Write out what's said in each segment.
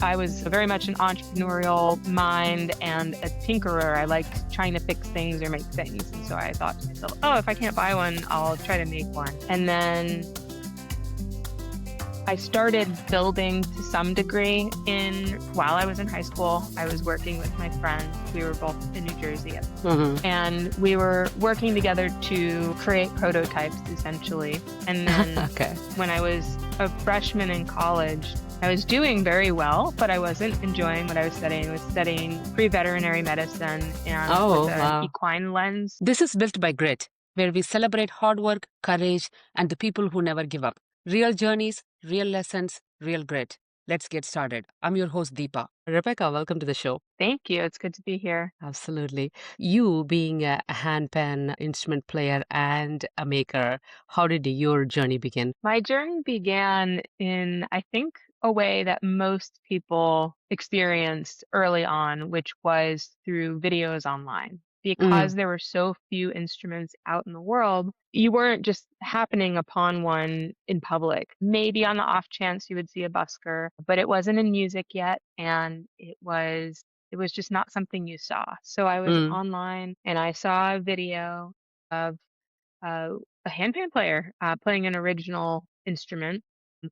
I was very much an entrepreneurial mind and a tinkerer. I liked trying to fix things or make things. And so I thought to myself, oh, if I can't buy one, I'll try to make one. And then I started building to some degree while I was in high school. I was working with my friend. We were both in New Jersey, Mm-hmm. and we were working together to create prototypes essentially. And then Okay. when I was a freshman in college, I was doing very well, but I wasn't enjoying what I was studying. I was studying pre-veterinary medicine and with Oh, an wow. equine lens. This is Built by Grit, where we celebrate hard work, courage, and the people who never give up. Real journeys, real lessons, real grit. Let's get started. I'm your host, Deepa. Rebecca, welcome to the show. Thank you. It's good to be here. Absolutely. You being a handpan instrument player and a maker, how did your journey begin? My journey began in, I think, a way that most people experienced early on, which was through videos online. Mm, Because there were so few instruments out in the world, you weren't just happening upon one in public. Maybe on the off chance you would see a busker, but it wasn't in music yet, and it was just not something you saw. So I was mm. online and I saw a video of uh, a handpan player playing an original instrument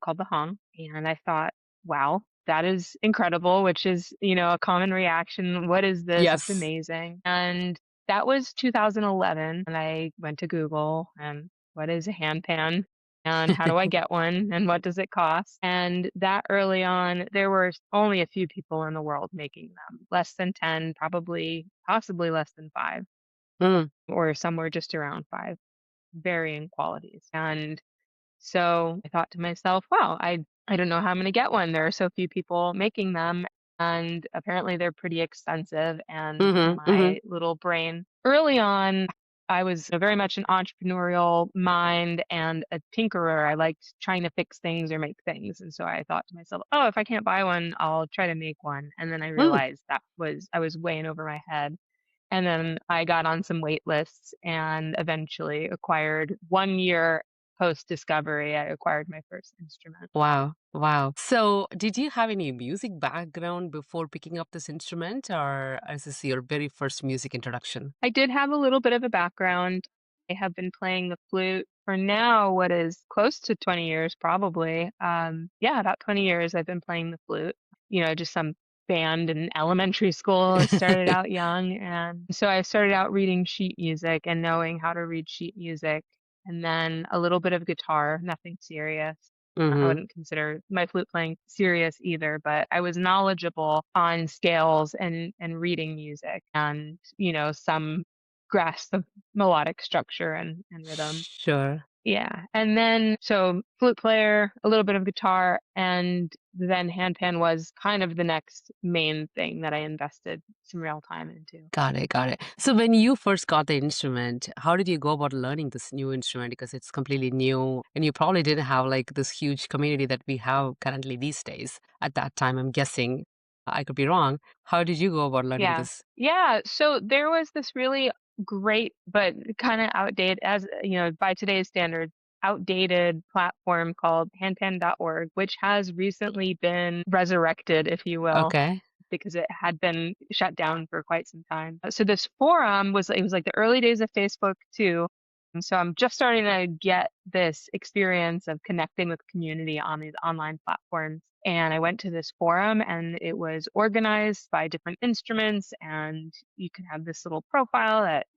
called the hong. And I thought, wow, that is incredible, which is, a common reaction. What is this? It's Yes. amazing. And that was 2011. And I went to Google and what is a handpan? And how do I get one? And what does it cost? And that early on, there were only a few people in the world making them, less than 10, probably, possibly less than five, Mm, or somewhere just around five, varying qualities. And so I thought to myself, wow, I don't know how I'm going to get one. There are so few people making them. And apparently they're pretty expensive. And hmm hmm my little brain early on, I was very much an entrepreneurial mind and a tinkerer. I liked trying to fix things or make things. And so I thought to myself, oh, if I can't buy one, I'll try to make one. And then I mm. realized I was way in over my head. And then I got on some wait lists and eventually acquired 1 year post discovery. I acquired my first instrument. Wow. Wow. So, did you have any music background before picking up this instrument, or is this your very first music introduction? I did have a little bit of a background. I have been playing the flute for now, what is close to 20 years, probably. Yeah, about 20 years I've been playing the flute. Just some band in elementary school. I started out young. And so I started out reading sheet music and knowing how to read sheet music. And then a little bit of guitar, nothing serious. I hmm wouldn't consider my flute playing serious either, but I was knowledgeable on scales and reading music and, some grasp of melodic structure and rhythm. Sure. Yeah. And then, so flute player, a little bit of guitar, and then handpan was kind of the next main thing that I invested some real time into. Got it. Got it. So, when you first got the instrument, how did you go about learning this new instrument? Because it's completely new, and you probably didn't have like this huge community that we have currently these days. At that time, I'm guessing. I could be wrong. How did you go about learning Yeah. this? Yeah. So there was this really great, but kind of outdated, by today's standards, outdated platform called handpan.org, which has recently been resurrected, if you will, Okay. because it had been shut down for quite some time. So this forum it was like the early days of Facebook too. And so I'm just starting to get this experience of connecting with community on these online platforms. And I went to this forum and it was organized by different instruments, and you could have this little profile that,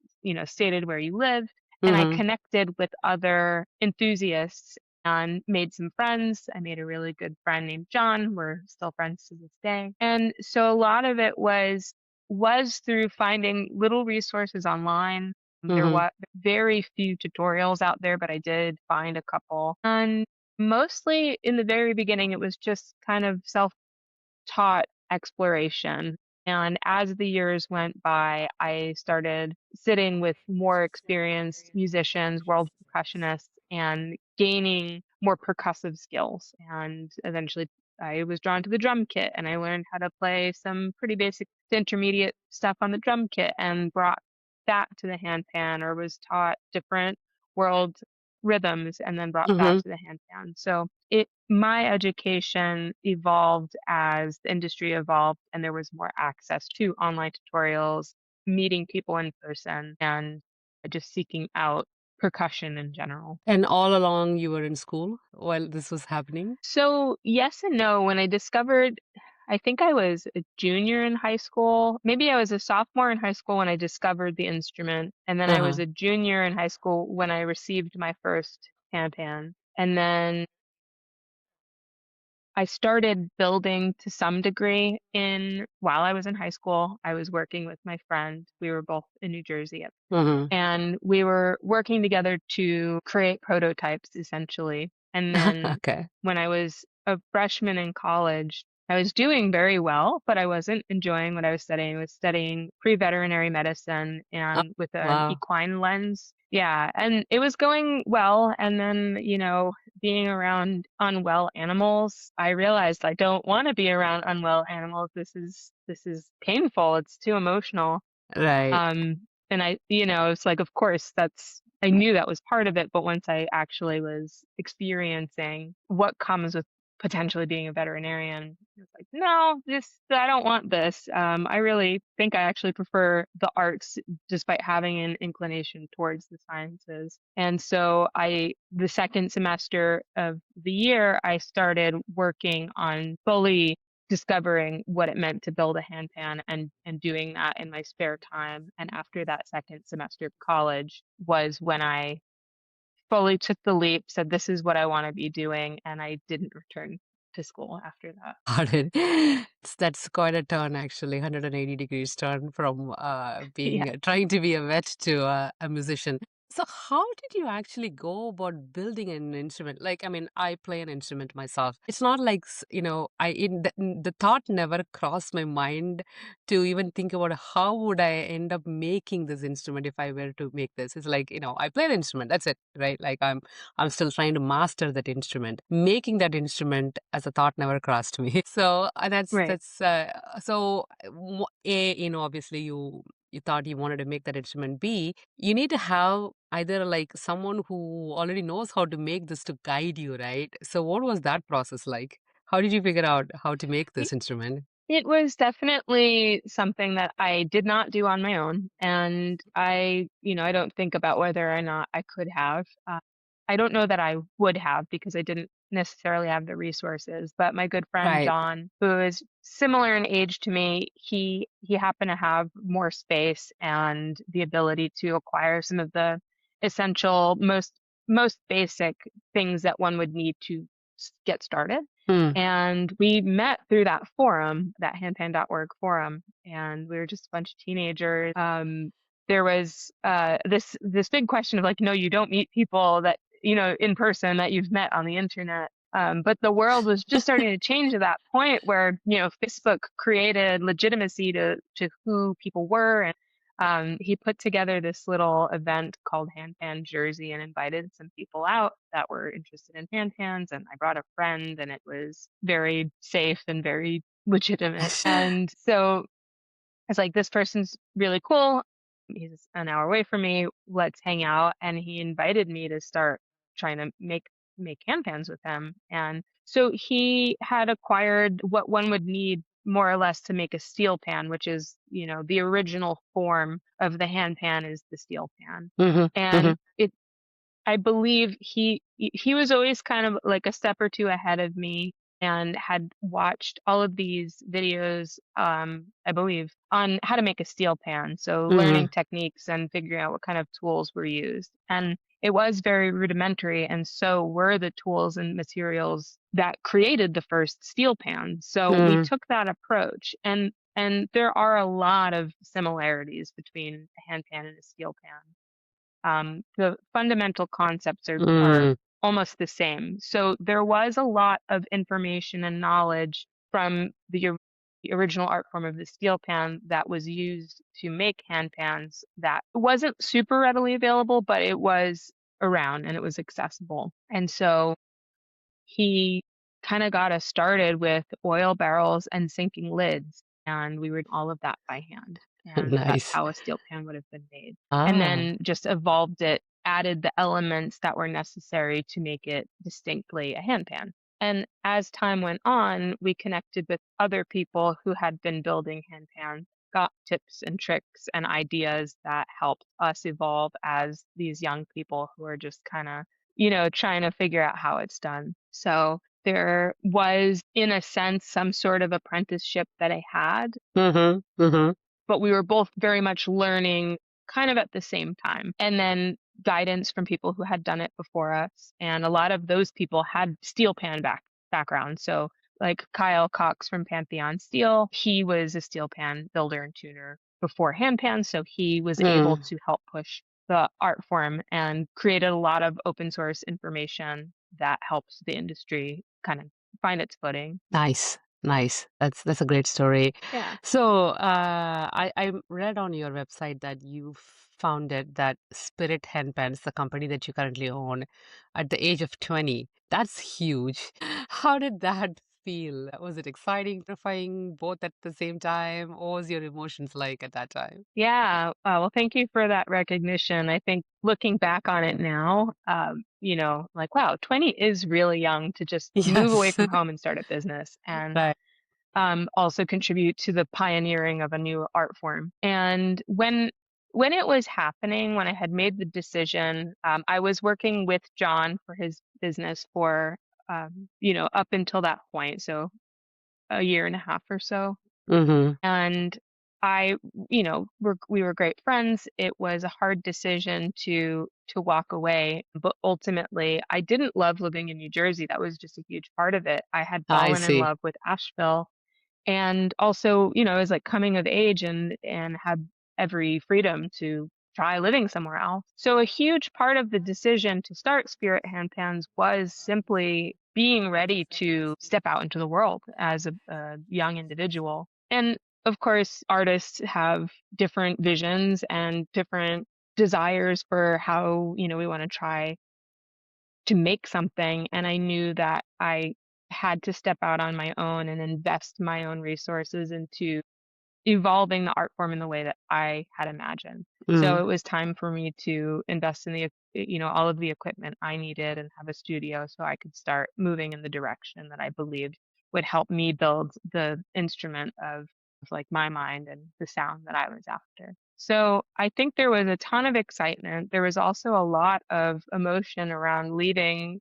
stated where you live. And I hmm connected with other enthusiasts and made some friends. I made a really good friend named John. We're still friends to this day. And so a lot of it was through finding little resources online. There hmm were very few tutorials out there, but I did find a couple. And mostly in the very beginning, it was just kind of self-taught exploration. And as the years went by, I started sitting with more experienced musicians, world percussionists, and gaining more percussive skills. And eventually, I was drawn to the drum kit, and I learned how to play some pretty basic to intermediate stuff on the drum kit and brought that to the handpan, or was taught different world rhythms and then brought that Mm-hmm. to the handpan. So my education evolved as the industry evolved and there was more access to online tutorials, meeting people in person, and just seeking out percussion in general. And all along you were in school while this was happening? So, yes and no. When I discovered, I think I was a junior in high school. Maybe I was a sophomore in high school when I discovered the instrument. And then I was Uh-huh. a junior in high school when I received my first handpan. And then I started building to some degree in while I was in high school. I was working with my friend. We were both in New Jersey Mm-hmm. and we were working together to create prototypes essentially. And then Okay. when I was a freshman in college, I was doing very well, but I wasn't enjoying what I was studying. I was studying pre-veterinary medicine Oh, and with an wow. equine lens. Yeah, and it was going well. And then, being around unwell animals, I realized I don't want to be around unwell animals. This is painful. It's too emotional. Right. And it's like, of course, I knew that was part of it, but once I actually was experiencing what comes with potentially being a veterinarian, it's like, no, I don't want this. I really think I actually prefer the arts despite having an inclination towards the sciences. And so the second semester of the year, I started working on fully discovering what it meant to build a handpan and doing that in my spare time. And after that second semester of college was when I fully took the leap, said this is what I want to be doing, and I didn't return to school after that. Got it. That's quite a turn actually, 180 degrees turn from Yeah. being trying to be a vet to a musician. So how did you actually go about building an instrument? Like, I mean, I play an instrument myself. It's not like, the thought never crossed my mind to even think about how would I end up making this instrument if I were to make this. It's like, I play an instrument, that's it, right? Like I'm still trying to master that instrument. Making that instrument as a thought never crossed me. So Right. A, obviously you thought you wanted to make that instrument. B, you need to have either like someone who already knows how to make this to guide you, right? So what was that process like? How did you figure out how to make this instrument? It was definitely something that I did not do on my own, and I don't think about whether or not I could have. I don't know that I would have because I didn't necessarily have the resources, but my good friend Right. John, who is similar in age to me, he happened to have more space and the ability to acquire some of the essential, most basic things that one would need to get started. Hmm. And we met through that forum, that handpan.org forum, and we were just a bunch of teenagers. There was this big question of like, no, you don't meet people that in person that you've met on the internet. But the world was just starting to change at that point where Facebook created legitimacy to who people were, and he put together this little event called Handpan Jersey and invited some people out that were interested in handpans. And I brought a friend, and it was very safe and very legitimate. And so it's like, this person's really cool. He's an hour away from me. Let's hang out. And he invited me to start trying to make handpans with him. And so he had acquired what one would need more or less to make a steel pan, which is, the original form of the handpan is the steel pan. Hmm. Hmm. And I believe he was always kind of like a step or two ahead of me and had watched all of these videos, I believe, on how to make a steel pan. So learning Hmm. techniques and figuring out what kind of tools were used. And it was very rudimentary, and so were the tools and materials that created the first steel pan. So we Hmm. took that approach, and there are a lot of similarities between a hand pan and a steel pan. The fundamental concepts are Hmm. almost the same. So there was a lot of information and knowledge from the original art form of the steel pan that was used to make hand pans that wasn't super readily available, but it was around and it was accessible. And so he kind of got us started with oil barrels and sinking lids, and we were doing all of that by hand. And that's Nice. how a steel pan would have been made. And Ah. then just evolved it added the elements that were necessary to make it distinctly a handpan. And as time went on, we connected with other people who had been building handpans, got tips and tricks and ideas that helped us evolve as these young people who are just kind of, trying to figure out how it's done. So there was, in a sense, some sort of apprenticeship that I had, Mhm. Mhm. but we were both very much learning kind of at the same time. And then guidance from people who had done it before us. And a lot of those people had steel pan background. So like Kyle Cox from Pantheon Steel, he was a steel pan builder and tuner before Handpan. So he was able Mm. to help push the art form and created a lot of open source information that helps the industry kind of find its footing. Nice, nice. That's a great story. Yeah. So, I read on your website that you founded that Spirit Handpans, the company that you currently own, at the age of 20. That's huge. How did that feel? Was it exciting, terrifying, both at the same time? What was your emotions like at that time? Yeah. Well, thank you for that recognition. I think looking back on it now, like, wow, 20 is really young to just move away Yes. from home and start a business and Right. also contribute to the pioneering of a new art form. And when it was happening, when I had made the decision, I was working with John for his business for, up until that point. So a year and a half or so. Mhm. And I, we were great friends. It was a hard decision to walk away, but ultimately, I didn't love living in New Jersey. That was just a huge part of it. I had I fallen in see. love with Asheville, and also, I was like coming of age and had every freedom to try living somewhere else. So a huge part of the decision to start Spirit Handpans was simply being ready to step out into the world as a young individual. And of course, artists have different visions and different desires for how, we want to try to make something. And I knew that I had to step out on my own and invest my own resources into evolving the art form in the way that I had imagined. So Mm. it was time for me to invest in all of the equipment I needed and have a studio so I could start moving in the direction that I believed would help me build the instrument of like my mind and the sound that I was after. So I think there was a ton of excitement. There was also a lot of emotion around leaving,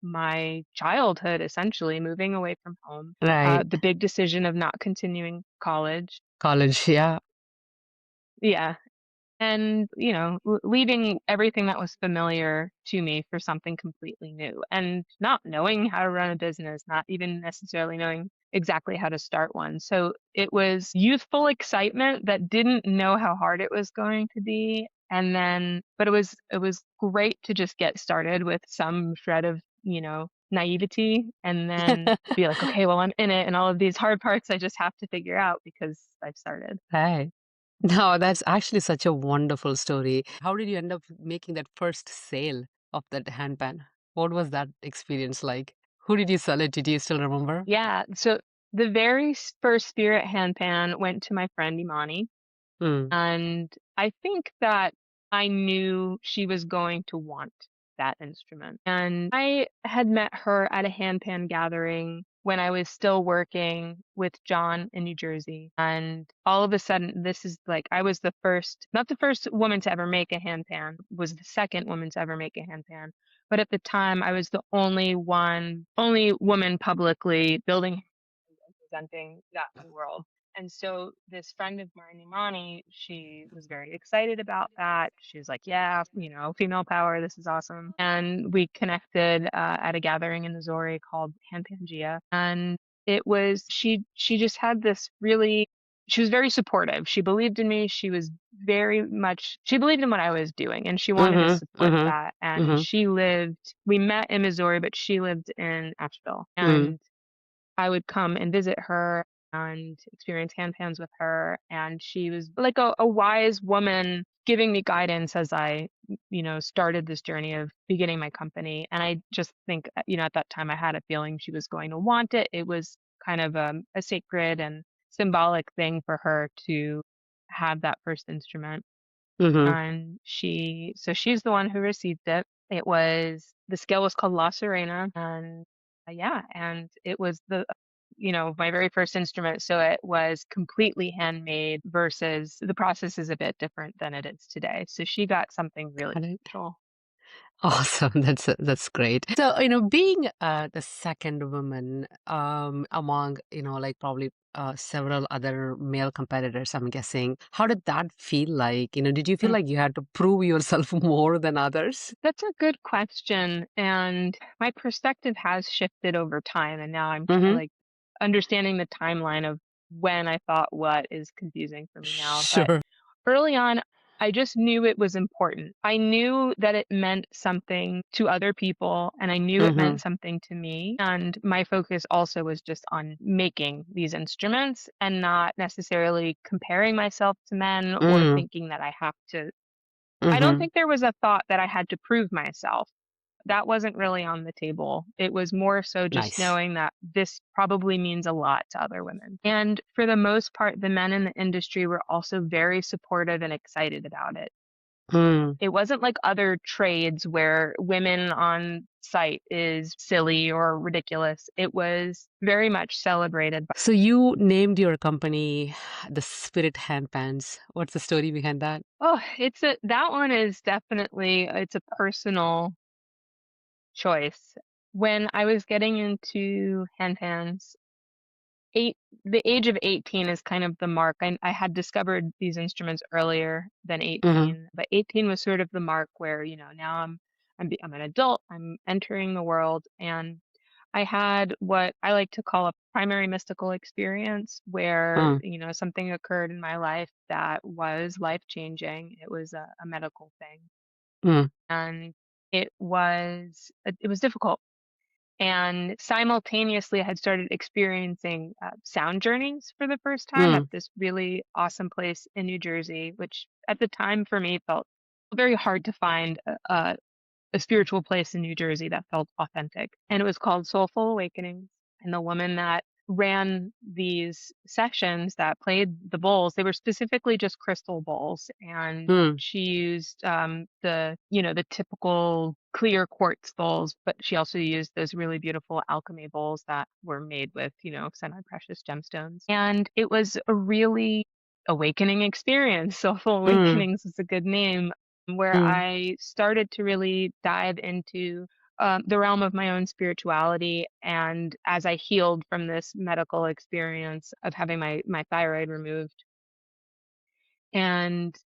my childhood, essentially moving away from home, Right. the big decision of not continuing college. College, yeah. Yeah. And, leaving everything that was familiar to me for something completely new and not knowing how to run a business, not even necessarily knowing exactly how to start one. So it was youthful excitement that didn't know how hard it was going to be. And then, but it was great to just get started with some shred of, naivety and then be like, okay, well, I'm in it. And all of these hard parts I just have to figure out because I've started. Right. No, that's actually such a wonderful story. How did you end up making that first sale of that handpan? What was that experience like? Who did you sell it to? Do you still remember? Yeah, so the very first Spirit handpan went to my friend Imani, Mm. and I think that I knew she was going to want that instrument. And I had met her at a handpan gathering when I was still working with John in New Jersey. And all of a sudden, this is like I was the first, not the first woman to ever make a handpan, was the second woman to ever make a handpan. But at the time, I was the only woman publicly building and presenting that to the world. And so this friend of mine, Imani, she was very excited about that. She was like, yeah, female power, this is awesome. And we connected at a gathering in Missouri called Handpangia. And she just had this really, she was very supportive. She believed in me. She believed in what I was doing and she wanted to Mm-hmm. support Mm-hmm. that. And Mm-hmm. we met in Missouri, but she lived in Asheville. Mm. And I would come and visit her and experience handpans with her. And she was like a wise woman giving me guidance as I, started this journey of beginning my company. And I just think, at that time I had a feeling she was going to want it. It was kind of a sacred and symbolic thing for her to have that first instrument. Mhm. and she's the one who received it. The scale was called La Serena, and yeah, and it was my very first instrument, so it was completely handmade versus the process is a bit different than it is today. So she got something really Got it. special. Awesome. That's great. So, being the second woman among, like probably several other male competitors, I'm guessing, how did that feel like? Did you feel like you had to prove yourself more than others? That's a good question, and my perspective has shifted over time, and now I'm kinda, Mm-hmm. like, understanding the timeline of when I thought what is confusing for me now, but Sure. early on, I just knew it was important. I knew that it meant something to other people, and I knew it Mm-hmm. meant something to me, and my focus also was just on making these instruments and not necessarily comparing myself to men or Mm-hmm. thinking that I don't Mm-hmm. think there was a thought that I had to prove myself. That wasn't really on the table. It was more so just Nice. knowing that this probably means a lot to other women. And for the most part, the men in the industry were also very supportive and excited about it. Mm. It wasn't like other trades where women on site is silly or ridiculous. It was very much celebrated. So you named your company the Spirit Handpans. What's the story behind that? Oh, that one is definitely it's a personal choice. When I was getting into handpans, eight the age of 18 is kind of the mark. I had discovered these instruments earlier than Mm-hmm. 18, but 18 was sort of the mark where, now I'm an adult, I'm entering the world, and I had what I like to call a primary mystical experience where, Mm. something occurred in my life that was life-changing. It was a medical thing, Mm. and it was difficult. And simultaneously, I had started experiencing sound journeys for the first time at Mm. this really awesome place in New Jersey, which at the time for me felt very hard to find a spiritual place in New Jersey that felt authentic. And it was called Soulful Awakenings. And the woman that ran these sessions that played the bowls, they were specifically just crystal bowls. And Mm. she used the typical clear quartz bowls, but she also used those really beautiful alchemy bowls that were made with, semi-precious gemstones. And it was a really awakening experience. Soulful Mm. Awakenings is a good name where Mm. I started to really dive into the realm of my own spirituality. And as I healed from this medical experience of having my thyroid removed, and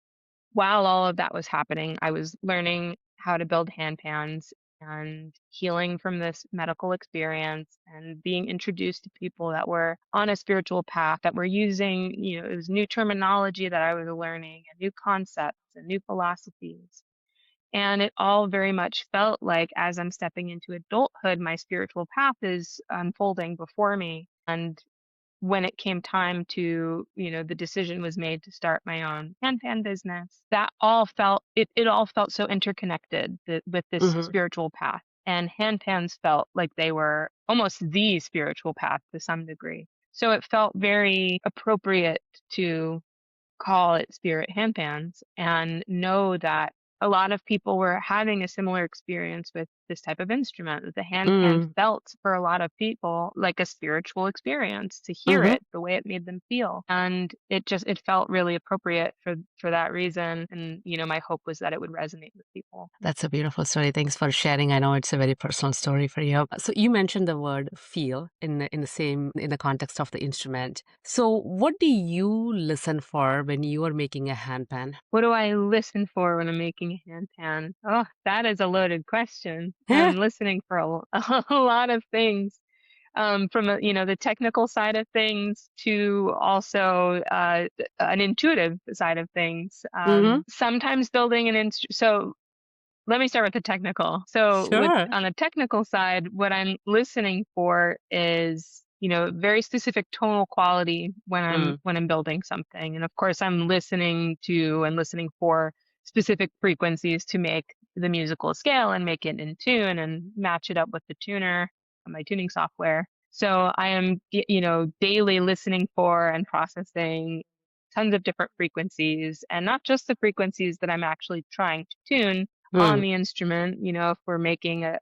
while all of that was happening, I was learning how to build hand pans and healing from this medical experience and being introduced to people that were on a spiritual path that were using, it was new terminology that I was learning and new concepts and new philosophies. And it all very much felt like as I'm stepping into adulthood, my spiritual path is unfolding before me. And when it came time to, the decision was made to start my own handpan business, it all felt so interconnected with this Mhm. spiritual path. And handpans felt like they were almost the spiritual path to some degree. So it felt very appropriate to call it Spirit Handpans and know that a lot of people were having a similar experience with this type of instrument. That the handpan Mm. felt for a lot of people like a spiritual experience to hear Mhm. it, the way it made them feel. And it felt really appropriate for that reason. And my hope was that it would resonate with people. That's a beautiful story. Thanks for sharing. I know it's a very personal story for you. So you mentioned the word feel in the context of the instrument. So what do you listen for when you are making a handpan? What do I listen for when I'm making a handpan? Oh, that is a loaded question. Yeah. I'm listening for a lot of things. From the technical side of things to also an intuitive side of things. Mhm. Sometimes building so let me start with the technical. So with Sure. on the technical side, what I'm listening for is, very specific tonal quality Mm. when I'm building something. And of course, I'm listening for specific frequencies to make the musical scale and make it in tune and match it up with the tuner on my tuning software. So I am, daily listening for and processing tons of different frequencies, and not just the frequencies that I'm actually trying to tune on Mm. the instrument. If we're making a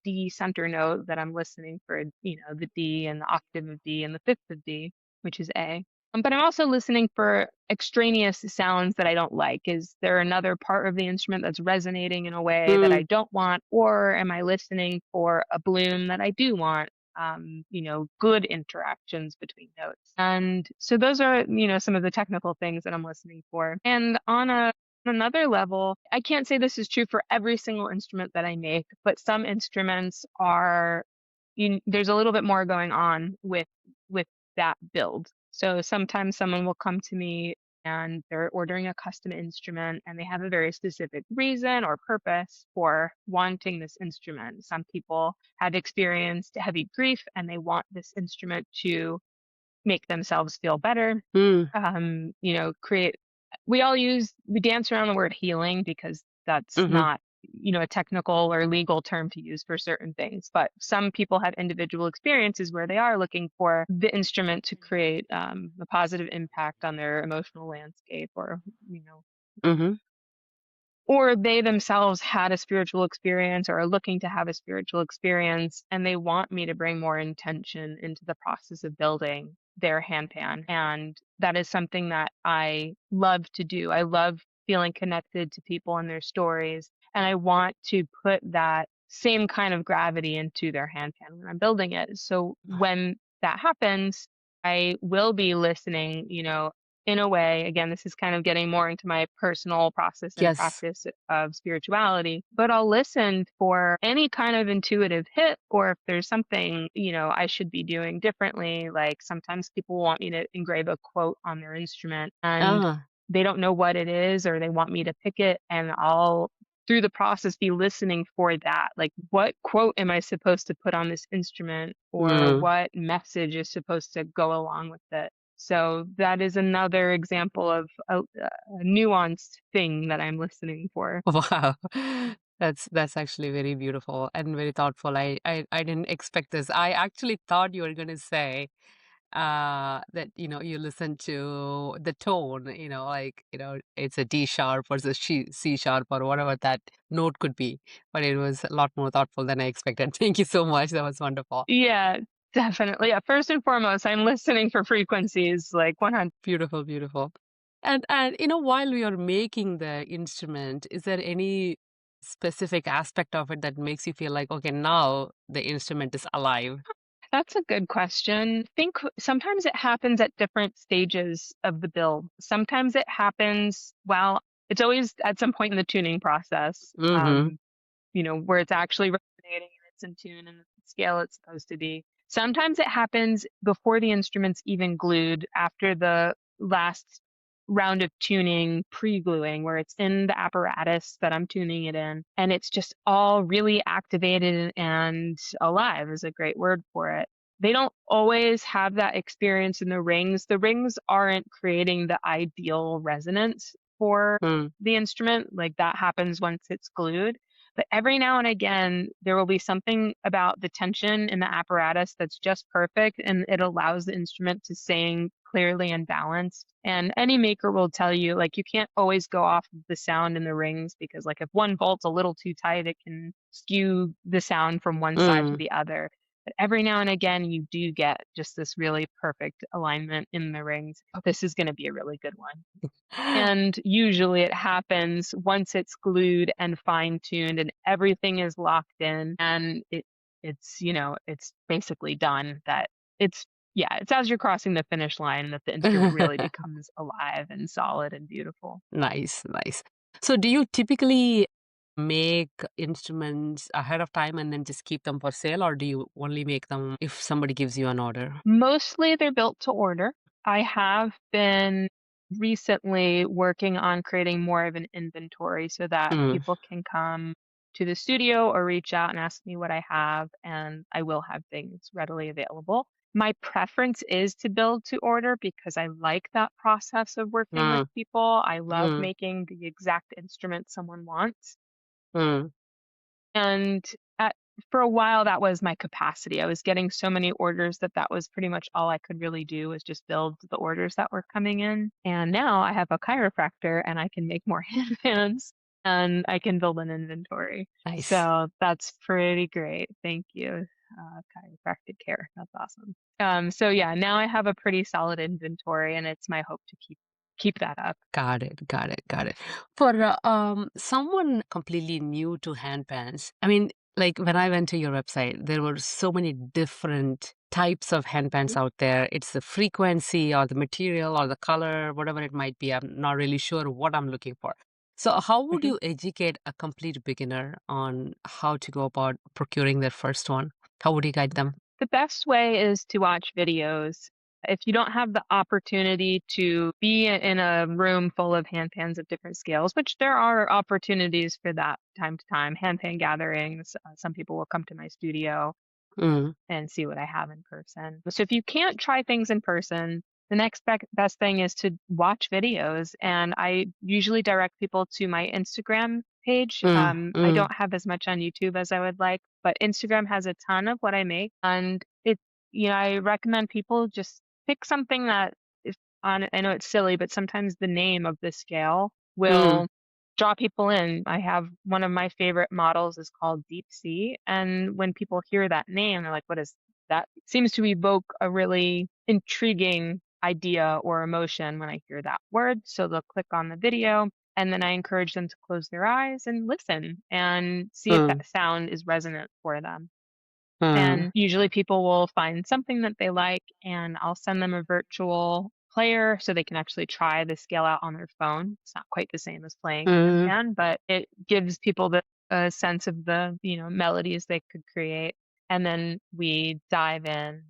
D center note, that I'm listening for, the D and the octave of D and the fifth of D, which is A. But I'm also listening for extraneous sounds that I don't like. Is there another part of the instrument that's resonating in a way that I Mm. don't want, or am I listening for a bloom that I do want? Good interactions between notes. And so those are, some of the technical things that I'm listening for. And on another level, I can't say this is true for every single instrument that I make, but some instruments are, there's a little bit more going on with that build. So sometimes someone will come to me and they're ordering a custom instrument and they have a very specific reason or purpose for wanting this instrument. Some people have experienced heavy grief and they want this instrument to make themselves feel better. Mm. Create we dance around the word healing because that's Mhm. not, a technical or legal term to use for certain things. But some people have individual experiences where they are looking for the instrument to create a positive impact on their emotional landscape, you know, Mhm. or they themselves had a spiritual experience or are looking to have a spiritual experience, and they want me to bring more intention into the process of building their handpan. And that is something that I love to do. I love feeling connected to people and their stories. And I want to put that same kind of gravity into their handpan when I'm building it. So when that happens, I will be listening, in a way. Again, this is kind of getting more into my personal process and Yes. practice of spirituality, but I'll listen for any kind of intuitive hit, or if there's something, I should be doing differently. Like sometimes people want me to engrave a quote on their instrument and Ah. they don't know what it is, or they want me to pick it, and I'll through the process be listening for that. Like, what quote am I supposed to put on this instrument, or Mm. what message is supposed to go along with it? So that is another example of a nuanced thing that I'm listening for. Wow. That's actually very beautiful and very thoughtful. I didn't expect this. I actually thought you were gonna say that you listen to the tone, like it's a D sharp versus C sharp or whatever that note could be. But it was a lot more thoughtful than I expected. Thank you so much. That was wonderful. Yeah, definitely. Yeah, first and foremost, I'm listening for frequencies like 100. Beautiful, beautiful. And while we are making the instrument, is there any specific aspect of it that makes you feel like, okay, now the instrument is alive? That's a good question. I think sometimes it happens at different stages of the build. Sometimes it happens while it's always at some point in the tuning process. Mm-hmm. Where it's actually resonating and it's in tune and the scale it's supposed to be. Sometimes it happens before the instrument's even glued, after the last round of tuning, pre-gluing, where it's in the apparatus that I'm tuning it in, and it's just all really activated and alive is a great word for it. They don't always have that experience in the rings. The rings aren't creating the ideal resonance for Mm. the instrument. Like that happens once it's glued. But every now and again, there will be something about the tension in the apparatus that's just perfect, and it allows the instrument to sing clearly and balanced. And any maker will tell you, like, you can't always go off of the sound in the rings because, like, if one bolt's a little too tight, it can skew the sound from one side to Mm. the other. But every now and again, you do get just this really perfect alignment in the rings. Oh, this is going to be a really good one. And usually it happens once it's glued and fine-tuned and everything is locked in, and it's basically done. That it's Yeah, it's as you're crossing the finish line that the instrument really becomes alive and solid and beautiful. Nice, nice. So do you typically make instruments ahead of time and then just keep them for sale, or do you only make them if somebody gives you an order? Mostly they're built to order. I have been recently working on creating more of an inventory so that Mm. people can come to the studio or reach out and ask me what I have, and I will have things readily available. My preference is to build to order because I like that process of working with Mm. people. I love Mm. making the exact instrument someone wants. Mm. And at for a while, that was my capacity. I was getting so many orders that that was pretty much all I could really do was just build the orders that were coming in. And now I have a chiropractor and I can make more handpans and I can build an inventory. Nice. So that's pretty great. Thank you. Chiropractic care. That's awesome. So yeah, now I have a pretty solid inventory and it's my hope to keep that up. Got it. Got it. Got it. For someone completely new to handpans, I mean, like when I went to your website, there were so many different types of handpans out there. It's the frequency or the material or the color, whatever it might be. I'm not really sure what I'm looking for. So, how would Mhm. you educate a complete beginner on how to go about procuring their first one? How would you guide them? The best way is to watch videos. If you don't have the opportunity to be in a room full of handpans of different scales, which there are opportunities for that time to time, handpan gatherings, some people will come to my studio Mm, and see what I have in person. So if you can't try things in person, the next best thing is to watch videos. And I usually direct people to my Instagram page. mm, I mm, don't have as much on YouTube as I would like, but Instagram has a ton of what I make. And I recommend people just pick something that is on, I know it's silly, but sometimes the name of the scale mm, will draw people in. I have one of my favorite models is called Deep Sea, and when people hear that name, they're like, "What is that?" It seems to evoke a really intriguing idea or emotion when I hear that word. So they'll click on the video, and then I encourage them to close their eyes and listen and see if mm, that sound is resonant for them. mm, And usually people will find something that they like, and I'll send them a virtual player so they can actually try the scale out on their phone. It's not quite the same as playing a mm, handpan, but it gives people the a sense of the, melodies they could create. And then we dive in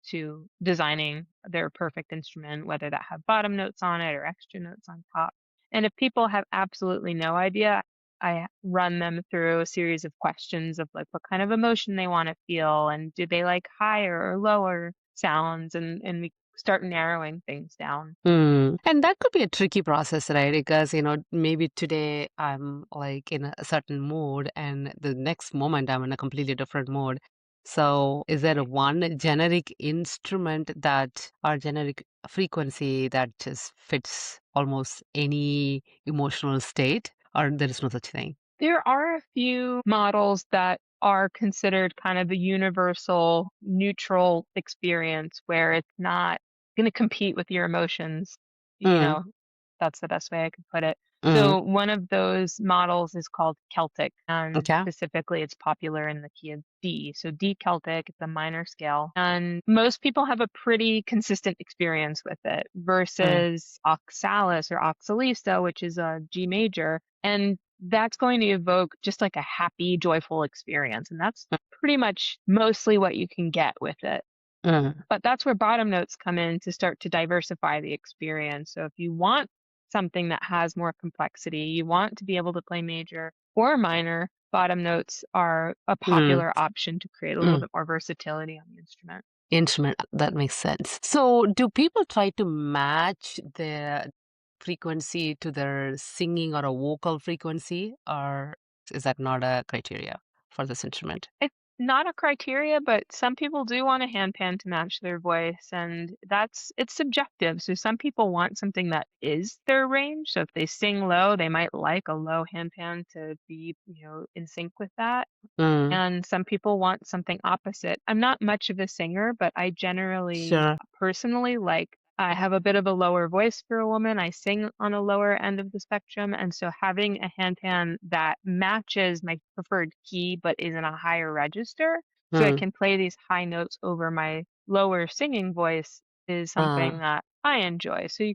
to designing their perfect instrument, whether that have bottom notes on it or extra notes on top. And if people have absolutely no idea, I run them through a series of questions of like what kind of emotion they want to feel and do they like higher or lower sounds and we start narrowing things down. mm. And that could be a tricky process, right? Because, maybe today I'm like in a certain mood and the next moment I'm in a completely different mood. So, is there a Right. one generic instrument that or generic frequency that just fits almost any emotional state, or there is no such thing? There are a few models that are considered kind of a universal neutral experience where it's not going to compete with your emotions, you Mm, know, That's the best way I could put it. mm, So one of those models is called Celtic, and okay. specifically it's popular in the key of D. So D Celtic, it's a minor scale. And most people have a pretty consistent experience with it Mm, versus Oxalis or Oxalisa, which is a G major. And that's going to evoke just like a happy, joyful experience. And that's pretty much mostly what you can get with it. mm, But that's where bottom notes come in to start to diversify the experience. So if you want something that has more complexity, you want to be able to play major or minor, bottom notes are a mm, popular option to create a little mm. bit more versatility on the instrument. Instrument, that makes sense. So, do people try to match the frequency to their singing or a vocal frequency, or is that not a criteria for this instrument? It's not a criteria, but some people do want a handpan to match their voice, and it's subjective. So some people want something that is their range. So if they sing low, they might like a low handpan to be, in sync with that. Mm, And some people want something opposite. I'm not much of a singer, but I generally, sure. personally, I have a bit of a lower voice for a woman. I sing on a lower end of the spectrum. And so having a handpan that matches my preferred key, but is in a higher register, so I Mm, can play these high notes over my lower singing voice is something uh, that I enjoy. So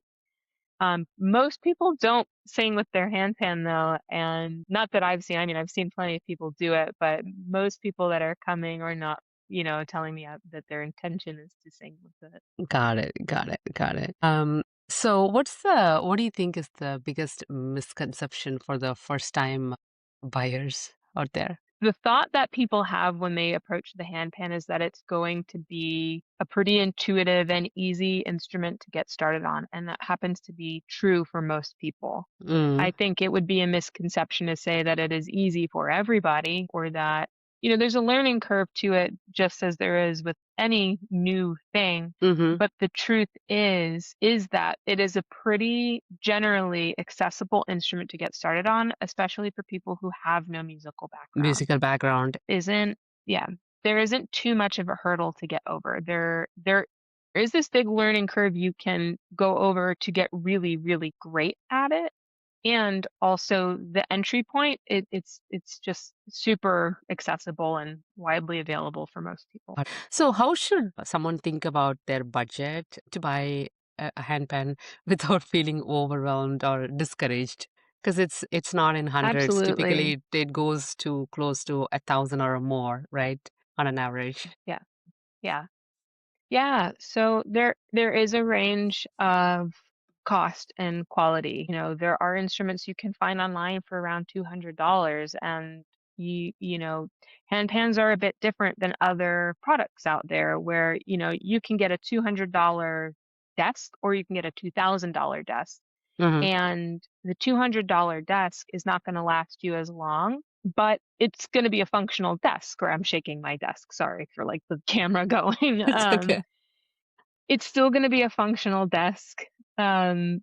most people don't sing with their handpan though, and not that I've seen. I mean, I've seen plenty of people do it, but most people that are coming are not, telling me that their intention is to sing with it. got it, got it, got it. So what do you think is the biggest misconception for the first time buyers out there? The thought that people have when they approach the handpan is that it's going to be a pretty intuitive and easy instrument to get started on, and that happens to be true for most people. Mm, I think it would be a misconception to say that it is easy for everybody or that there's a learning curve to it just as there is with any new thing. Mm-hmm. But the truth is that it is a pretty generally accessible instrument to get started on, especially for people who have no musical background. Musical background. Isn't Yeah, there isn't too much of a hurdle to get over. There is this big learning curve you can go over to get really, really great at it. And also the entry point, it's just super accessible and widely available for most people. So, how should someone think about their budget to buy a handpan without feeling overwhelmed or discouraged? Because it's not in hundreds. Typically, Absolutely. it goes to close to 1,000 or more, right? On an average. Yeah. Yeah. Yeah, so there is a range of cost and quality. There are instruments you can find online for around $200, and handpans are a bit different than other products out there where, you can get a $200 desk or you can get a $2,000 desk. Mm-hmm. And the $200 desk is not going to last you as long, but it's going to be a functional desk. Or I'm shaking my desk, sorry for like the camera going. It's okay. It's still gonna be a functional desk, um,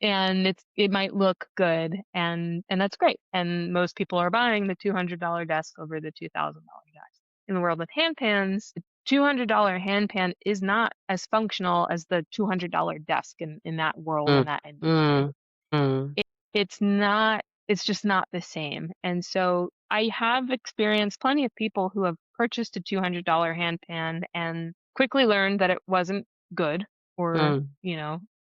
and it might look good, and that's great, and most people are buying the $200 desk over the $2,000 desk. In the world of handpans, the $200 handpan is not as functional as the $200 desk in that world, in Mm, that industry. mm, mm, It's just not the same. And so I have experienced plenty of people who have purchased a $200 handpan and quickly learned that it wasn't good or, mm,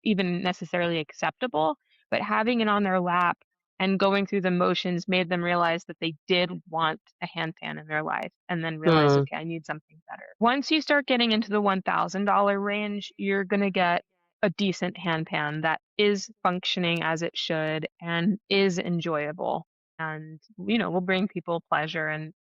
even necessarily acceptable, but having it on their lap and going through the motions made them realize that they did want a handpan in their life and then realize, mm, okay, I need something better. Once you start getting into the $1,000 range, you're going to get a decent handpan that is functioning as it should and is enjoyable and, will bring people pleasure and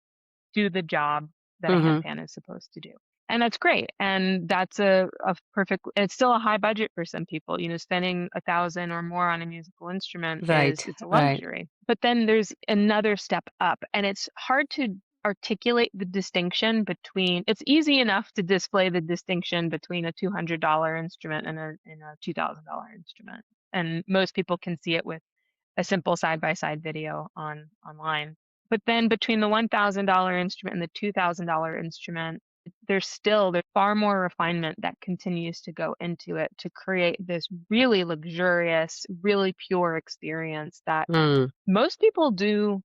do the job that a mhm. handpan is supposed to do. And that's great. And that's a perfect, it's still a high budget for some people. Spending 1,000 or more on a musical instrument Right, it's a right. luxury. But then there's another step up, and it's hard to articulate the distinction between, it's easy enough to display the distinction between a $200 instrument and a $2,000 instrument. And most people can see it with a simple side-by-side video online. But then between the $1,000 instrument and the $2,000 instrument, there's far more refinement that continues to go into it to create this really luxurious, really pure experience that Mm, most people do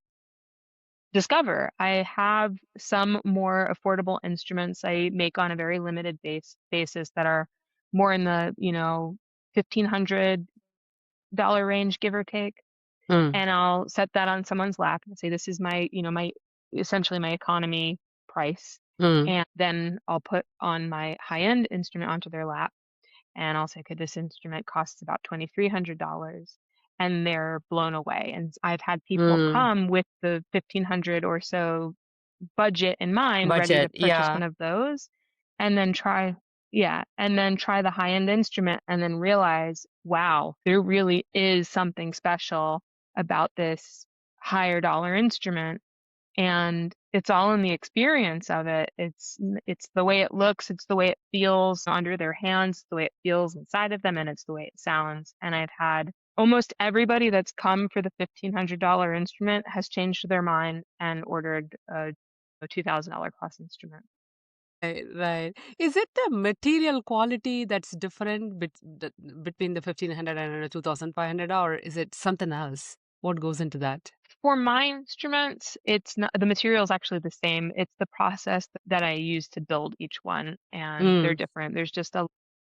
discover. I have some more affordable instruments I make on a very limited basis that are more in the, $1,500 range, give or take. mm, And I'll set that on someone's lap and say, this is my essentially my economy price. mm, And then I'll put on my high-end instrument onto their lap and I'll say, okay, this instrument costs about $2,300. And they're blown away. And I've had people mm. come with the 1,500 or so budget in mind, ready to Budget, purchase yeah. one of those, and then try the high-end instrument and then realize, wow, there really is something special about this higher dollar instrument. And it's all in the experience of it. It's the way it looks, it's the way it feels under their hands, the way it feels inside of them, and it's the way it sounds. And I've had almost everybody that's come for the $1,500 instrument has changed their mind and ordered a $2,000 plus instrument. Right, right. Is it the material quality that's different between the 1,500 and the 2,500, or is it something else? What goes into that? For my instruments, it's not the material is actually the same. It's the process that I use to build each one, and they're Mm, different.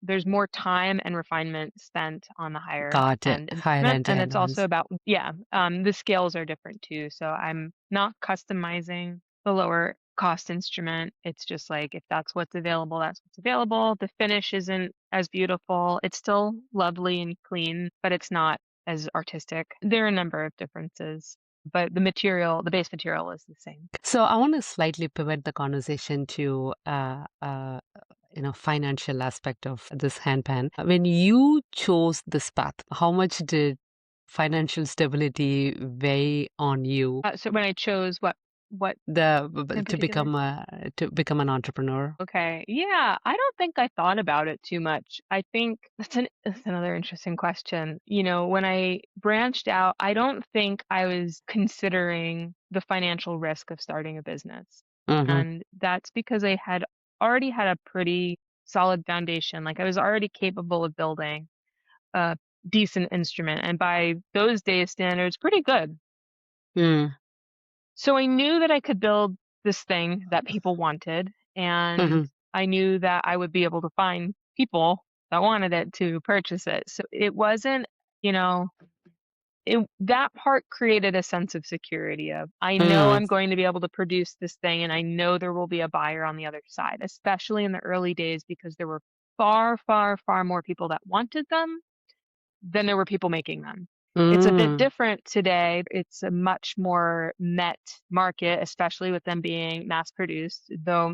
There's more time and refinement spent on the higher got it. end Higher instrument, end and it's also handpans. about, yeah, the scales are different too. So I'm not customizing the lower cost instrument. It's just like if that's what's available, that's what's available. The finish isn't as beautiful. It's still lovely and clean, but it's not as artistic. There are a number of differences, but the base material is the same. So I want to slightly pivot the conversation to financial aspect of this handpan. When you chose this path, how much did financial stability weigh on you? So when I chose what? What in to particular? become an entrepreneur? Okay. Yeah, I don't think I thought about it too much. I think that's another interesting question. When I branched out, I don't think I was considering the financial risk of starting a business. Mhm. And that's because I had already had a pretty solid foundation. Like I was already capable of building a decent instrument and by those days standards, pretty good. Mm. So I knew that I could build this thing that people wanted, and Mhm. I knew that I would be able to find people that wanted it to purchase it. So it wasn't, you know, that part created a sense of security of I know Mm. I'm going to be able to produce this thing and I know there will be a buyer on the other side, especially in the early days because there were far, far, far more people that wanted them than there were people making them. It's a bit Mm. different today. It's a much more met market, especially with them being mass produced, though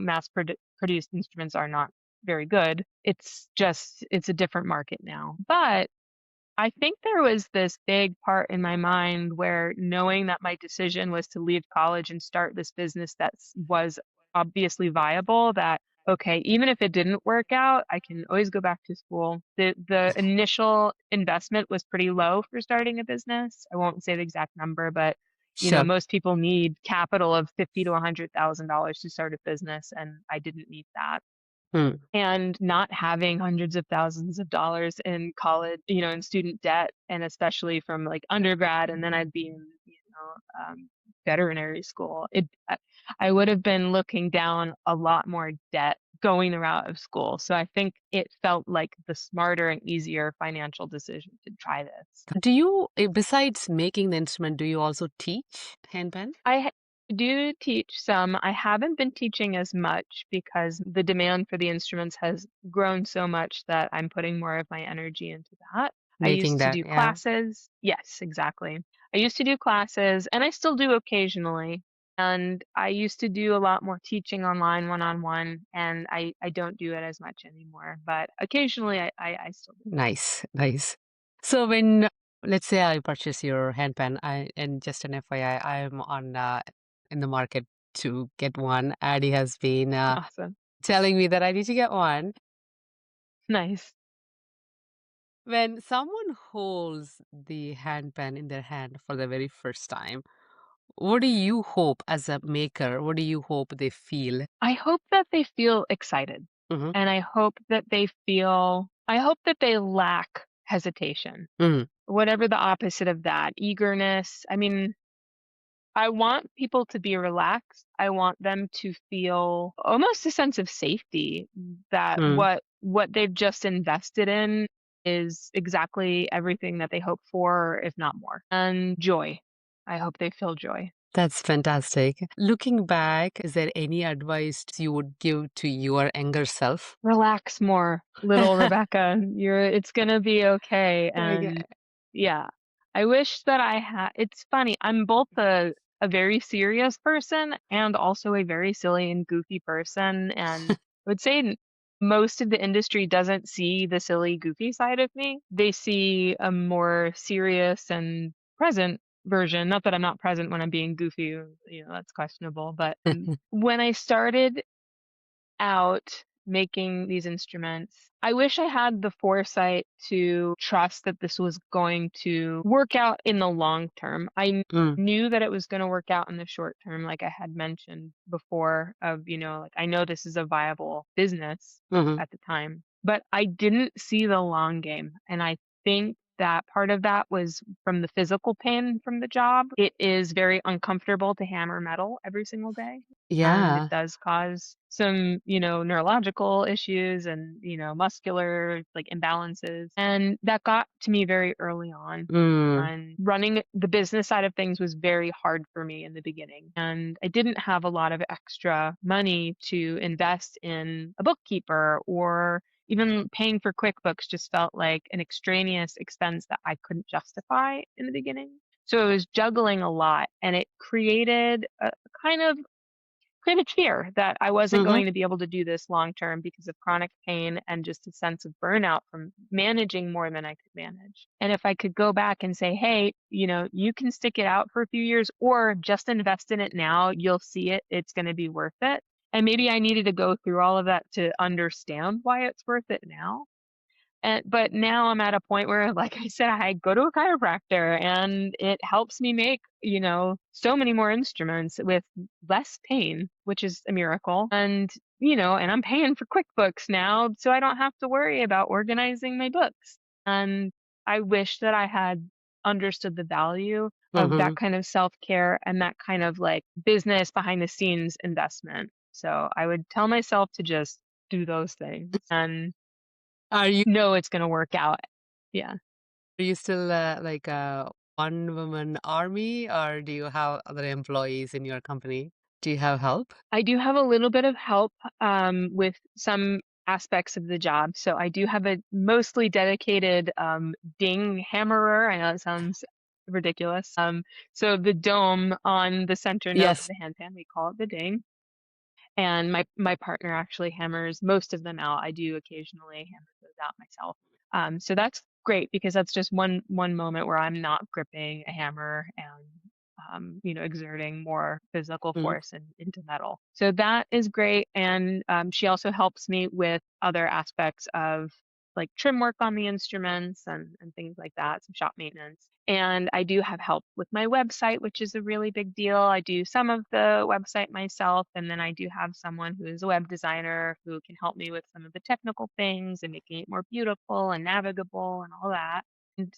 produced instruments are not very good. It's a different market now. But I think there was this big part in my mind where knowing that my decision was to leave college and start this business that was obviously viable, that okay, even if it didn't work out, I can always go back to school. The initial investment was pretty low for starting a business. I won't say the exact number, but Sure. most people need capital of 50 to $100,000 to start a business, and I didn't need that. Mm. And not having hundreds of thousands of dollars in college, in student debt, and especially from like undergrad, and then I'd be in, veterinary school. I would have been looking down a lot more debt going the route of school. So I think it felt like the smarter and easier financial decision to try this. Do you, besides making the instrument, do you also teach handpan? I do teach some. I haven't been teaching as much because the demand for the instruments has grown so much that I'm putting more of my energy into that. I Making used to that, do yeah. classes. Yes, exactly. I used to do classes and I still do occasionally. And I used to do a lot more teaching online one-on-one, and I don't do it as much anymore. But occasionally I still do. Nice, nice. So when, let's say I purchase your handpan, and just an FYI, I'm on in the market to get one. Addie has been Awesome. telling me that I need to get one. Nice. When someone holds the handpan in their hand for the very first time, what do you hope as a maker? What do you hope they feel? I hope that they feel excited, Mm-hmm. and I hope that they lack hesitation, Mm. whatever the opposite of that, eagerness. I mean, I want people to be relaxed. I want them to feel almost a sense of safety that Mm. what they've just invested in is exactly everything that they hope for, if not more. And joy. I hope they feel joy. That's fantastic. Looking back, is there any advice you would give to your younger self? Relax more, little Rebecca. It's gonna be okay. Okay. And yeah, I wish that it's funny. I'm both a very serious person and also a very silly and goofy person. And I would say most of the industry doesn't see the silly, goofy side of me. They see a more serious and present version. Not that I'm not present when I'm being goofy, that's questionable. But when I started out making these instruments, I wish I had the foresight to trust that this was going to work out in the long term. Mm. Knew that it was going to work out in the short term, like I had mentioned before, of, like I know this is a viable business Mhm. at the time, but I didn't see the long game. And I think that part of that was from the physical pain from the job. It is very uncomfortable to hammer metal every single day, and it Yeah. does cause some, neurological issues and, muscular like imbalances. And that got to me very early on. Mm. And running the business side of things was very hard for me in the beginning. And I didn't have a lot of extra money to invest in a bookkeeper, or even paying for QuickBooks just felt like an extraneous expense that I couldn't justify in the beginning. So I was juggling a lot, and it created a kind of created fear that I wasn't Mhm. going to be able to do this long term because of chronic pain and just a sense of burnout from managing more than I could manage. And if I could go back and say, hey, you can stick it out for a few years or just invest in it now, you'll see it. It's going to be worth it. And maybe I needed to go through all of that to understand why it's worth it now. But now I'm at a point where, like I said, I go to a chiropractor and it helps me make, so many more instruments with less pain, which is a miracle. And I'm paying for QuickBooks now, so I don't have to worry about organizing my books. And I wish that I had understood the value of that Mhm. kind of self-care and that kind of like business behind the scenes investment. So I would tell myself to just do those things and Are you know it's gonna work out. Yeah. are you still, like a one-woman army, or do you have other employees in your company? Do you have help? I do have a little bit of help, with some aspects of the job. So I do have a mostly dedicated, ding hammerer. I know it sounds ridiculous. So the dome on the center note of Yes. the handpan, we call it the ding. And my partner actually hammers most of them out. I do occasionally hammer those out myself. So that's great because that's just one moment where I'm not gripping a hammer and exerting more physical Mm. force into metal. So that is great. And she also helps me with other aspects of like trim work on the instruments and things like that, some shop maintenance. And I do have help with my website, which is a really big deal. I do some of the website myself, and then I do have someone who is a web designer who can help me with some of the technical things and making it more beautiful and navigable and all that. And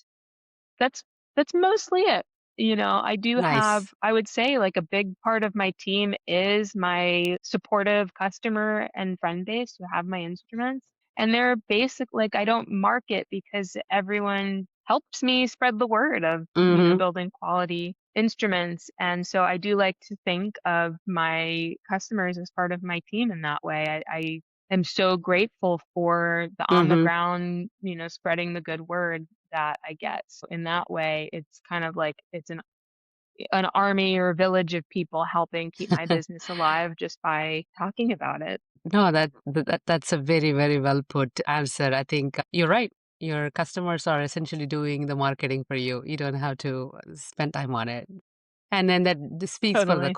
that's that's mostly it. I do have, Nice. I would say, like a big part of my team is my supportive customer and friend base who have my instruments. And they're basic, like I don't market because everyone helps me spread the word of, Mhm. building quality instruments. And so I do like to think of my customers as part of my team in that way. I am so grateful for the on the Mhm. ground, spreading the good word that I get. So in that way, it's kind of like it's an army or a village of people helping keep my business alive just by talking about it. No, that's a very, very well put answer. I think you're right. Your customers are essentially doing the marketing for you. You don't have to spend time on it. And then that this Totally.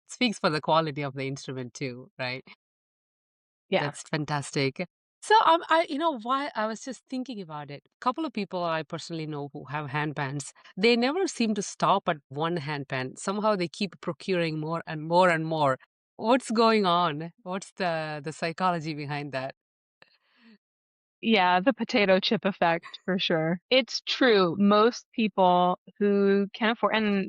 speaks for the quality of the instrument too, right? Yeah. That's fantastic. So, why I was just thinking about it. A couple of people I personally know who have handpans, they never seem to stop at one handpan. Somehow they keep procuring more and more and more. What's going on? What's the psychology behind that? Yeah, the potato chip effect for sure. It's true. Most people who can afford, and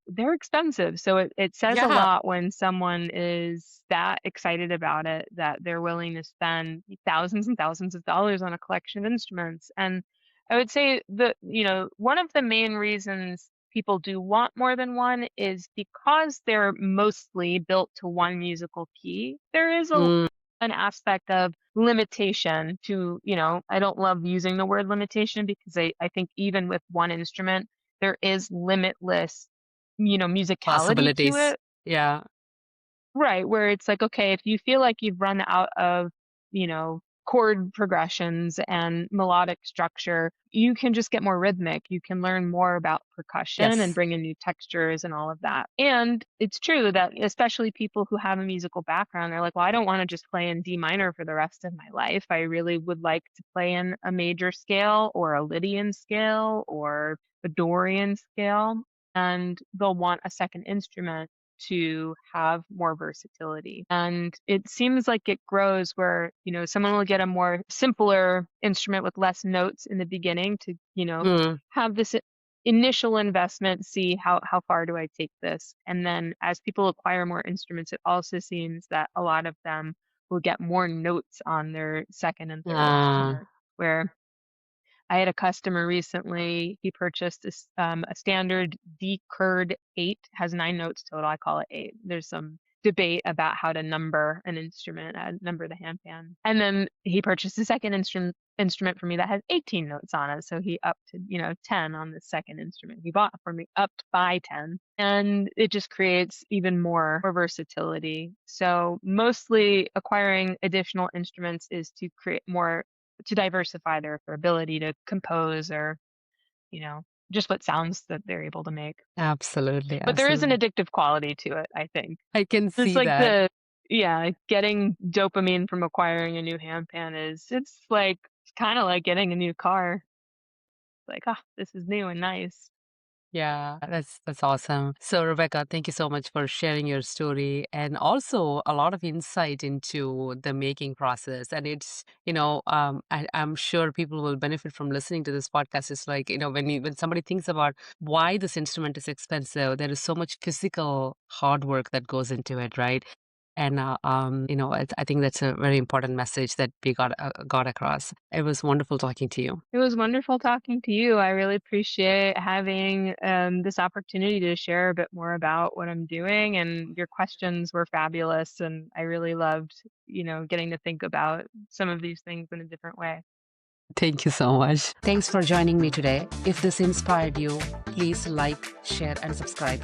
they're expensive. So it says a Yeah. lot when someone is that excited about it that they're willing to spend thousands and thousands of dollars on a collection of instruments. And I would say one of the main reasons people do want more than one is because they're mostly built to one musical key. There is Mm, an aspect of limitation to, I don't love using the word limitation because I think even with one instrument, there is limitless, musicality to possibilities. it. Yeah. Right, where it's like, okay, if you feel like you've run out of, chord progressions and melodic structure, you can just get more rhythmic. You can learn more about percussion and Yes. bring in new textures and all of that. And it's true that especially people who have a musical background, they're like, well, I don't want to just play in D minor for the rest of my life. I really would like to play in a major scale or a Lydian scale or a Dorian scale. And they'll want a second instrument to have more versatility. And it seems like it grows where, someone will get a more simpler instrument with less notes in the beginning to, Mm, have this initial investment, see how far do I take this? And then as people acquire more instruments, it also seems that a lot of them will get more notes on their second and third ah, instrument, where I had a customer recently. He purchased a standard D curd 8, has 9 notes total. I call it 8. There's some debate about how to number an instrument, number the handpan. And then he purchased a second instrument for me that has 18 notes on it. So he upped to, 10 on the second instrument he bought for me, upped by 10. And it just creates even more versatility. So mostly acquiring additional instruments is to create more, to diversify their ability to compose or, you know, just what sounds that they're able to make. Absolutely, But there is an absolutely. addictive quality to it, I think. I can It's see like that. getting dopamine from acquiring a new handpan it's like kind of like getting a new car. Like, ah, this is new and nice. Yeah, that's awesome. So Rebecca, thank you so much for sharing your story and also a lot of insight into the making process. And it's, I'm sure people will benefit from listening to this podcast. It's like, when somebody thinks about why this instrument is expensive, there is so much physical hard work that goes into it, right? And I think that's a very important message that we got across. It was wonderful talking to you. It was wonderful talking to you. I really appreciate having this opportunity to share a bit more about what I'm doing, and your questions were fabulous. And I really loved, getting to think about some of these things in a different way. Thank you so much. Thanks for joining me today. If this inspired you, please like, share, and subscribe.